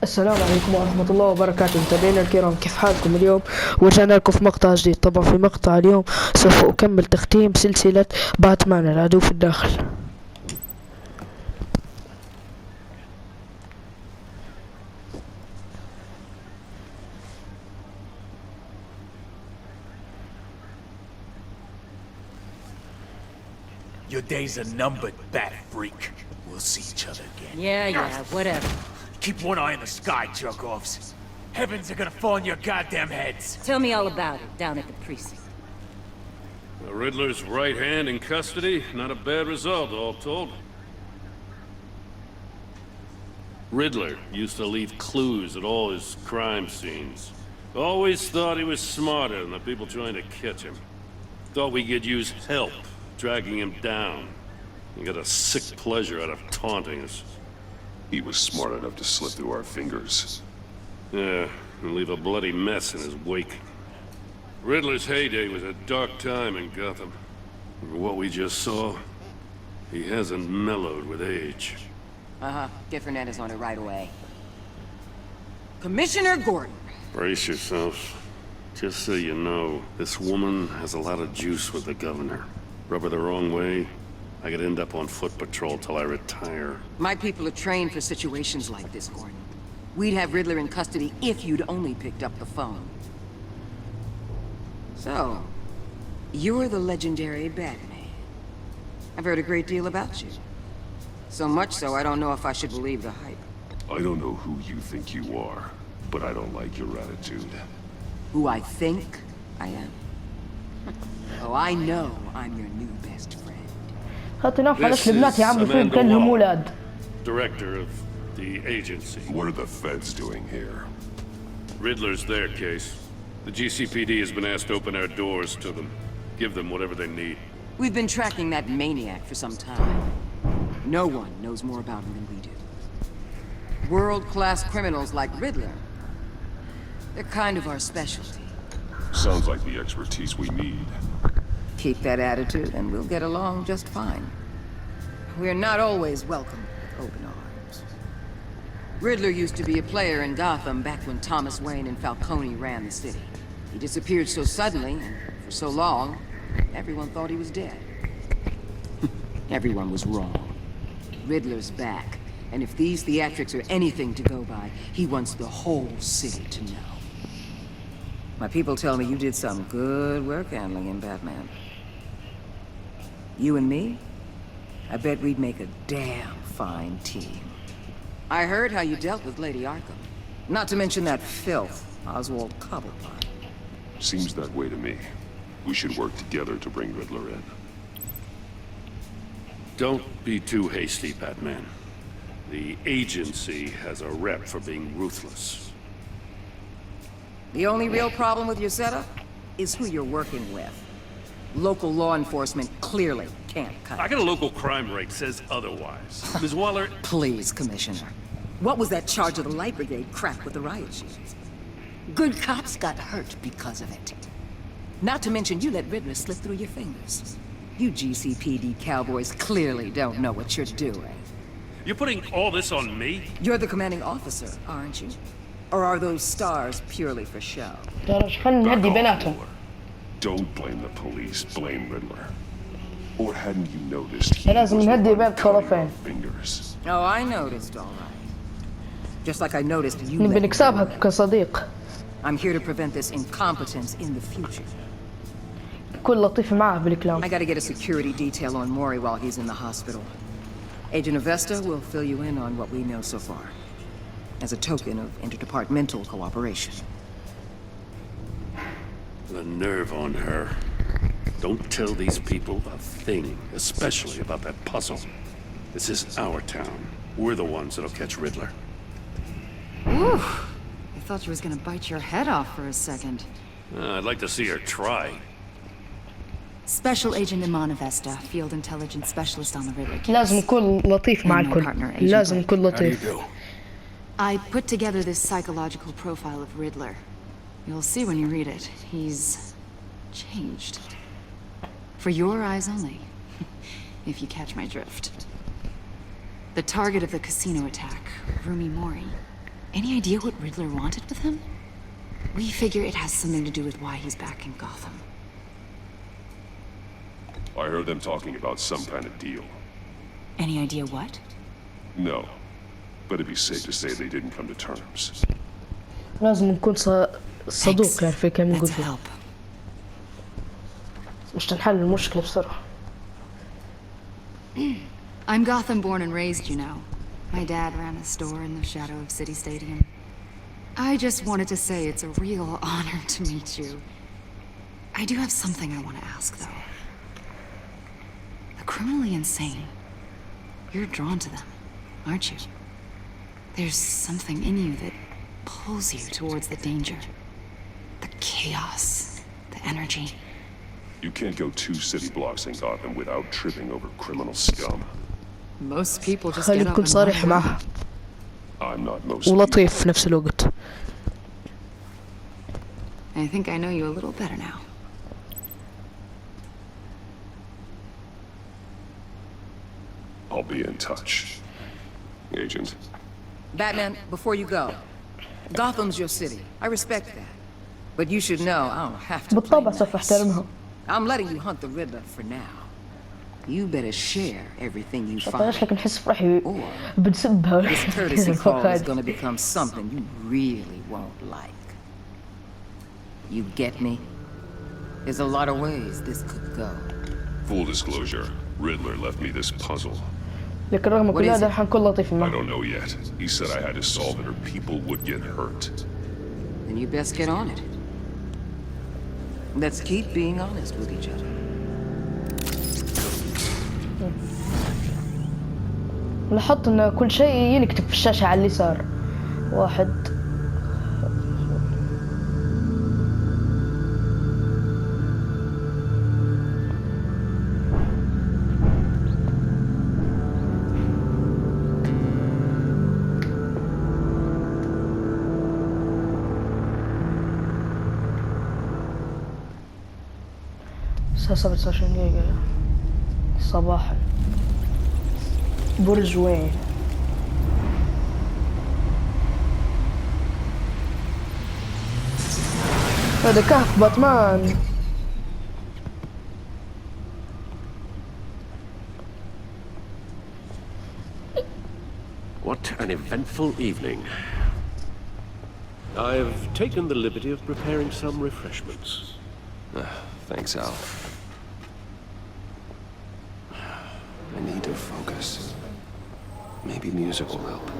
السلام عليكم ورحمة الله وبركاته متابعينا الكرام، كيف حالكم اليوم؟ ورجعنا لكم في مقطع جديد. طبعا في مقطع اليوم سوف أكمل تختيم سلسلة باتمان العدو في الداخل. Your days are numbered, bat freak. We'll see each other again. Yeah, whatever. Keep one eye in the sky, jerk-offs. Heavens are gonna fall on your goddamn heads. Tell me all about it down at the precinct. The Riddler's right hand in custody, not a bad result, all told. Riddler used to leave clues at all his crime scenes. Always thought he was smarter than the people trying to catch him. Thought we could use help dragging him down. He got a sick pleasure out of taunting us. He was smart enough to slip through our fingers. Yeah, and leave a bloody mess in his wake. Riddler's heyday was a dark time in Gotham. For what we just saw, he hasn't mellowed with age. Get Fernandez on it right away. Commissioner Gordon. Brace yourself. Just so you know, this woman has a lot of juice with the governor. Rub her the wrong way, I could end up on foot patrol till I retire. My people are trained for situations like this, Gordon. We'd have Riddler in custody if you'd only picked up the phone. So, you're the legendary Batman. I've heard a great deal about you. So much so, I don't know if I should believe the hype. I don't know who you think you are, but I don't like your attitude. Who I think I am? Oh, I know I'm your new best friend. خاطر نفعلش البنات يا عمي فيهم Amanda كلهم Waller, ولاد. director of the agency. What are the feds doing here? Riddler's their case. The GCPD has been asked to open our doors to them. Give them whatever they need. We've been tracking that maniac for some time. No one knows more about him than we do. World-class criminals like Riddler. They're kind of our specialty. Sounds like the expertise we need. Keep that attitude and we'll get along just fine. We're not always welcome with open arms. Riddler used to be a player in Gotham back when Thomas Wayne and Falcone ran the city. He disappeared so suddenly and for so long, everyone thought he was dead. Everyone was wrong. Riddler's back, and if these theatrics are anything to go by, he wants the whole city to know. My people tell me you did some good work handling him, Batman. You and me? I bet we'd make a damn fine team. I heard how you dealt with Lady Arkham. Not to mention that filth, Oswald Cobblepot. Seems that way to me. We should work together to bring Riddler in. Don't be too hasty, Batman. The agency has a rep for being ruthless. The only real problem with your setup is who you're working with. Local law enforcement clearly can't cut I it. got a local crime rate says otherwise. Ms. Waller, Please, Commissioner. What was that charge of the Light Brigade crap with the riot shields? Good cops got hurt because of it. Not to mention you let Riddler slip through your fingers. You GCPD cowboys clearly don't know what you're doing. you're putting all this on me? You're the commanding officer, aren't you? Or are those stars purely for show? يا رجل خلينا نهدي بيناتهم. Don't blame the police, blame Riddler. Or hadn't you noticed he لازم was the نهدي one بين cutting الطرفين. our fingers? Oh, I noticed, all right. Just like I noticed you نبي let نكسبها Riddler. كصديق. I'm here to prevent this incompetence in the future. كل لطيف معاه بالكلام. I gotta get a security detail on Maury while he's in the hospital. Agent Avesta will fill you in on what we know so far, as a token of interdepartmental cooperation. The nerve on her. Don't tell these people a thing, especially about that puzzle. This is our town. We're the ones that'll catch Riddler. Ooh, I thought she was gonna bite your head off for a second. I'd like to see her try. Special Agent Iman Avesta, Field Intelligence Specialist on the Riddler case. لازم نكون لطيف مع And my الكل. partner, Agent لازم Blake. نكون How do you لطيف. do? I put together this psychological profile of Riddler. You'll see when you read it. He's changed. For your eyes only, if you catch my drift. The target of the casino attack, Rumi Mori, Any idea what Riddler wanted with him? We figure it has something to do with why he's back in Gotham. I heard them talking about some kind of deal. Any idea what? No. But it'd be safe to say they didn't come to terms. لازم نكون صدوق يعني في كم Let's نقول help. مش تنحل المشكلة بسرعة. I'm Gotham born and raised, you know. My dad ran a store in the shadow of City Stadium. I just wanted to say it's a real honor to meet you. I do have something I want to ask, though. The criminally insane. You're drawn to them, aren't you? There's something in you that pulls you towards the danger. The chaos, the energy. You can't go 2 city blocks in Gotham without tripping over criminal scum. Most people just خليني get up نكون and صريح run. معها I'm not most ولطيف في نفس الوقت. I think I know you a little better now. I'll be in touch. Agent. Batman, before you go, Gotham's your city. I respect that. But you should know I don't have to play بالطبع سوف nice. احترمها. I'm letting you hunt the Riddler for now. You better share everything you طيش find. لكن نحس فرحي بنسبها. This courtesy call is gonna become something you really won't like. You get me? There's a lot of ways this could go. Full disclosure, Riddler left me this puzzle. لكن رغم كل is هذا it? حنكون لطيف I معها. don't know yet. He said I had to solve it or people would get hurt. Then you best get on it. Let's keep being honest with each other. لاحظت ان كل شيء ينكتب في الشاشة على اليسار. 1 الساعة 27 دقيقة صباحا. برج وين؟ هذا كهف باتمان. What an eventful evening. I've taken the liberty of preparing some refreshments. Thanks, Al. I need to focus. Maybe music will help.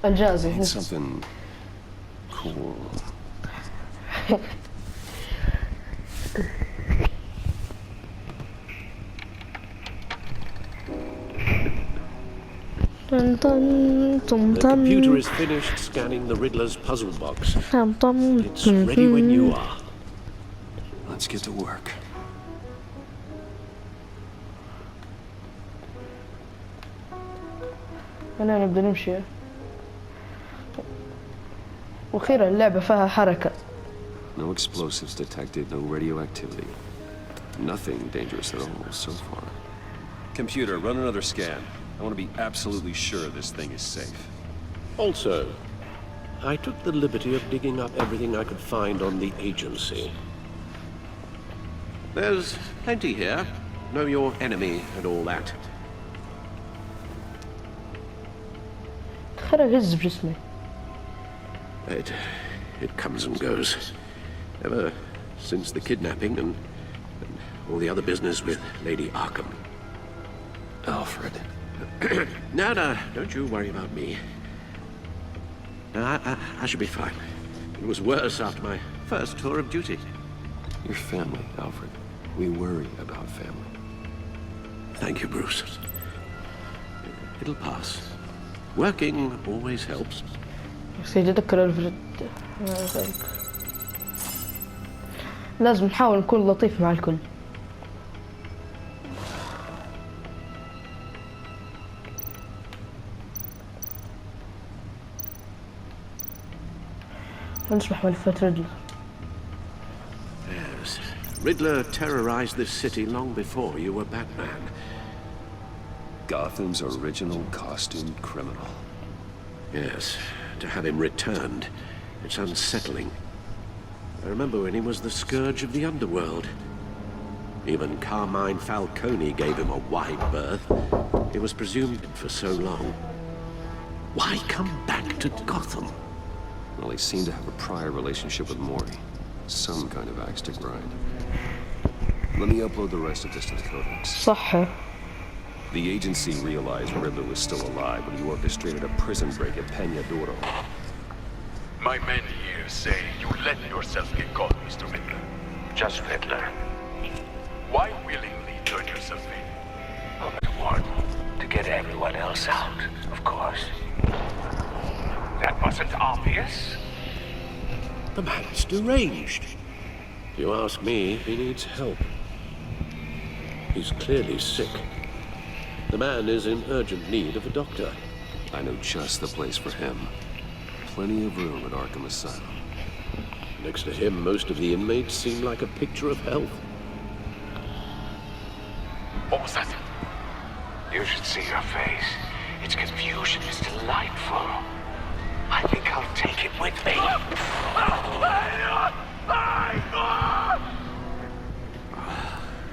الجازي. Need something cool. طن طن طن The طن. computer is finished scanning the Riddler's puzzle box. طن طن It's ready when you are. Let's get to work. هنا نبدأ نمشي. وأخيرا اللعبة فيها حركة. No explosives detected, no radioactivity. Nothing dangerous at all so far. Computer, run another scan. I want to be absolutely sure this thing is safe. Also, I took the liberty of digging up everything I could find on the agency. There's plenty here. Know your enemy and all that. خرج هز بجسمي. It comes and goes. Ever since the kidnapping and all the other business with Lady Arkham. Alfred. No, don't you worry about me. No, I should be fine. It was worse after my first tour of duty. Your family, Alfred. We worry about family. Thank you, Bruce. It'll pass. Working always helps. سيدي أذكر ألفريد. لازم نحاول نكون لطيف مع الكل. ونسمح ملفات ريدلر. Yes. Riddler terrorized this city long before you were Batman. Gotham's original costumed criminal. Yes, to have him returned. It's unsettling. I remember when he was the scourge of the underworld. Even Carmine Falcone gave him a wide berth. He was presumed for so long. Why come back to Gotham? Well, he seemed to have a prior relationship with Mori. Some kind of axe to grind. Let me upload the rest of this to the Codex. صح. The agency realized Riddler was still alive when he orchestrated a prison break at Peña Duro. My men here say you let yourself get caught, Mr. Riddler. Just Riddler. Why willingly turn yourself in? Number one, to get everyone else out, of course. That wasn't obvious. The man's deranged. If you ask me, he needs help. He's clearly sick. The man is in urgent need of a doctor. I know just the place for him. Plenty of room at Arkham Asylum. Next to him, most of the inmates seem like a picture of health. What was that? You should see your face. Its confusion is delightful. I think I'll take it with me.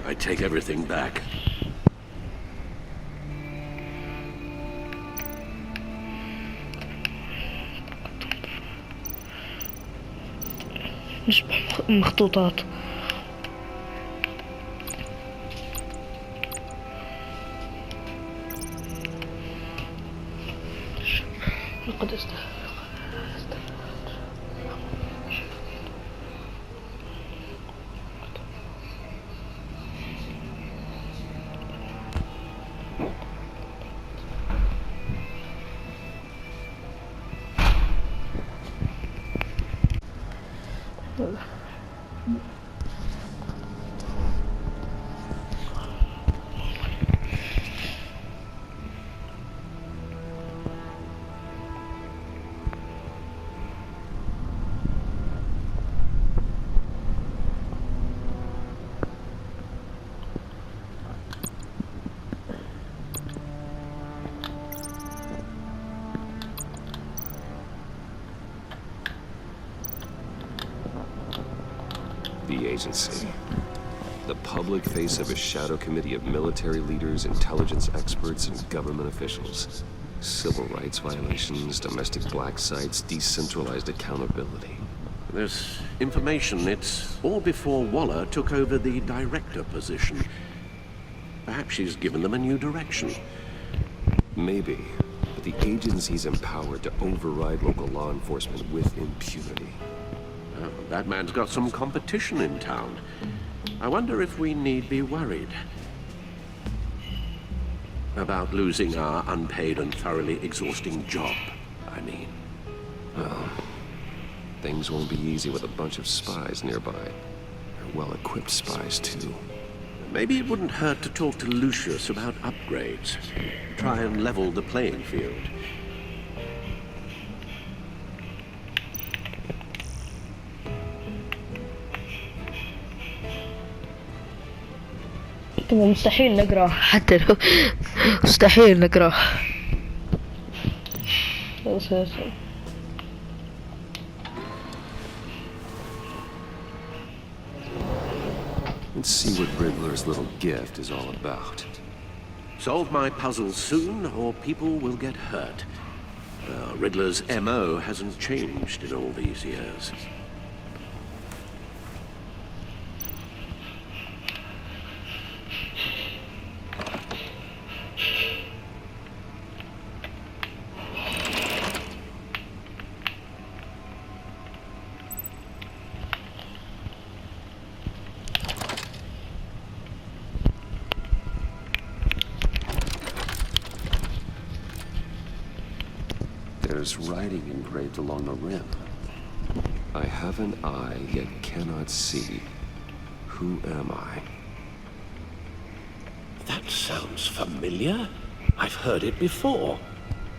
I take everything back. مش مخطوطات. لقد The agency. The public face of a shadow committee of military leaders, intelligence experts, and government officials. Civil rights violations, domestic black sites, decentralized accountability. This information, it's all before Waller took over the director position. Perhaps she's given them a new direction. Maybe, but the agency's empowered to override local law enforcement with impunity. Oh, that man's got some competition in town. I wonder if we need be worried about losing our unpaid and thoroughly exhausting job, I mean. Well, things won't be easy with a bunch of spies nearby. They're well-equipped spies, too. Maybe it wouldn't hurt to talk to Lucius about upgrades. Try and level the playing field. مستحيل نقراه حتى لو مستحيل نقراه. Let's see what Riddler's little gift is all about. Solve my puzzles soon, or people will get hurt. Riddler's MO hasn't changed in all these years. There's writing engraved along the rim. I have an eye, yet cannot see. Who am I? That sounds familiar. I've heard it before.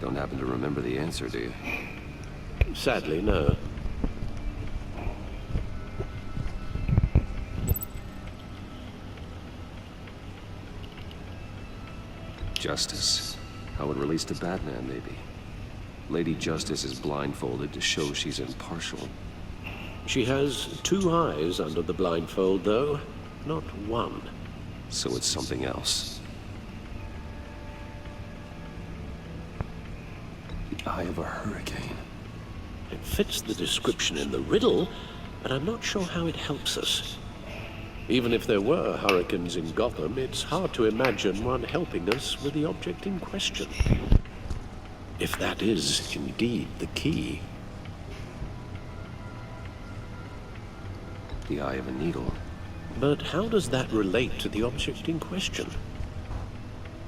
Don't happen to remember the answer, do you? Sadly, no. Justice. How it relates to Batman, maybe. Lady Justice is blindfolded to show she's impartial. She has 2 eyes under the blindfold, though, not 1. So it's something else. The eye of a hurricane. It fits the description in the riddle, but I'm not sure how it helps us. Even if there were hurricanes in Gotham, it's hard to imagine one helping us with the object in question. If that is indeed the key. The eye of a needle. But how does that relate to the object in question?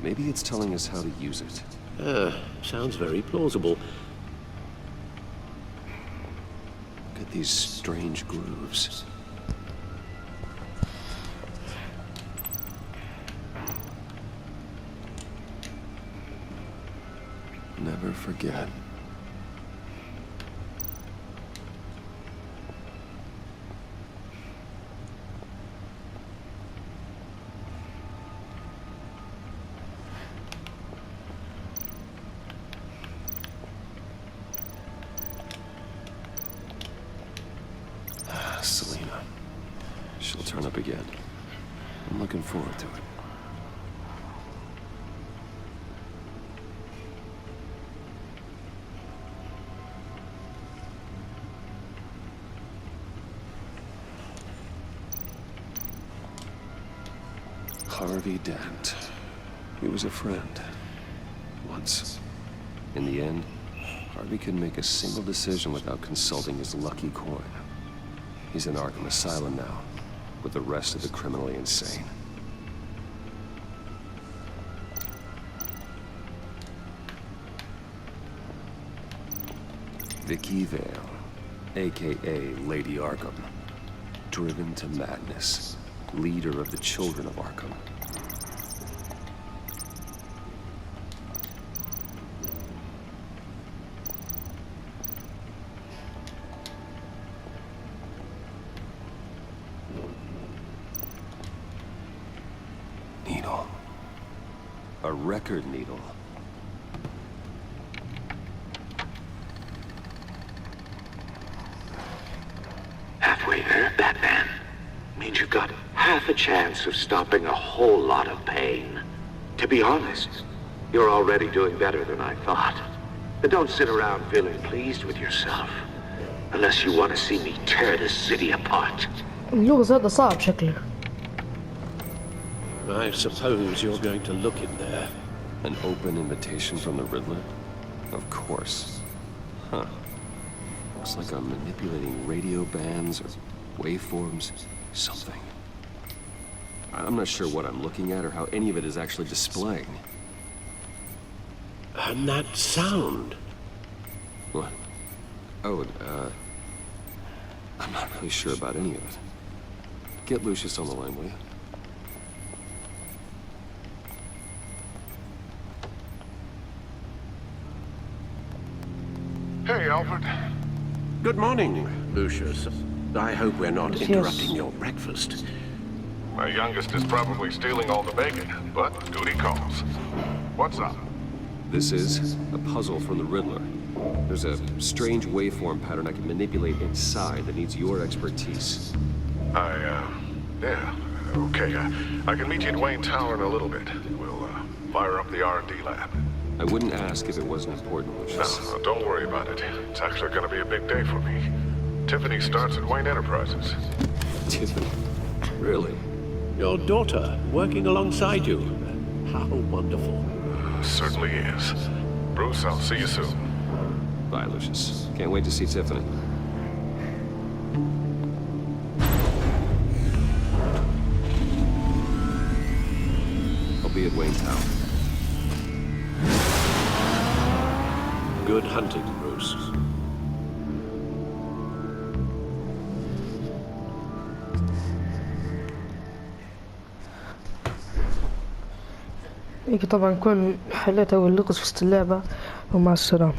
Maybe it's telling us how to use it. Sounds very plausible. Look at these strange grooves. Never forget. Selena. She'll turn up again. I'm looking forward to it. Harvey Dent. He was a friend. Once. In the end, Harvey couldn't make a single decision without consulting his lucky coin. He's in Arkham Asylum now, with the rest of the criminally insane. Vicky Vale, aka Lady Arkham. Driven to madness. Leader of the children of Arkham. Needle. A record needle. Halfway there, Batman. Means you've got half a chance of stopping a whole lot of pain. To be honest, you're already doing better than I thought. But don't sit around feeling pleased with yourself. Unless you want to see me tear this city apart. اللغز هذا صعب شكله. I suppose you're going to look in there. An open invitation from the Riddler? Of course. Huh. Looks like I'm manipulating radio bands or waveforms. Something. I'm not sure what I'm looking at or how any of it is actually displaying. And that sound. What? Oh, I'm not really sure about any of it. Get Lucius on the line, will you? Hey, Alfred. Good morning, Lucius. I hope we're not interrupting your breakfast. My youngest is probably stealing all the bacon, but duty calls. What's up? This is a puzzle from the Riddler. There's a strange waveform pattern I can manipulate inside that needs your expertise. Yeah, okay. I can meet you at Wayne Tower in a little bit. We'll, fire up the R&D lab. I wouldn't ask if it wasn't important, Lucius. No, don't worry about it. It's actually gonna be a big day for me. Tiffany starts at Wayne Enterprises. Tiffany? Really? Your daughter working alongside you. How wonderful. Certainly is. Bruce, I'll see you soon. Bye, Lucius. Can't wait to see Tiffany. I'll be at Wayne Tower. Good hunting, Bruce. طبعا نكون حليت أول لغز في وسط اللعبة ومع السلامة.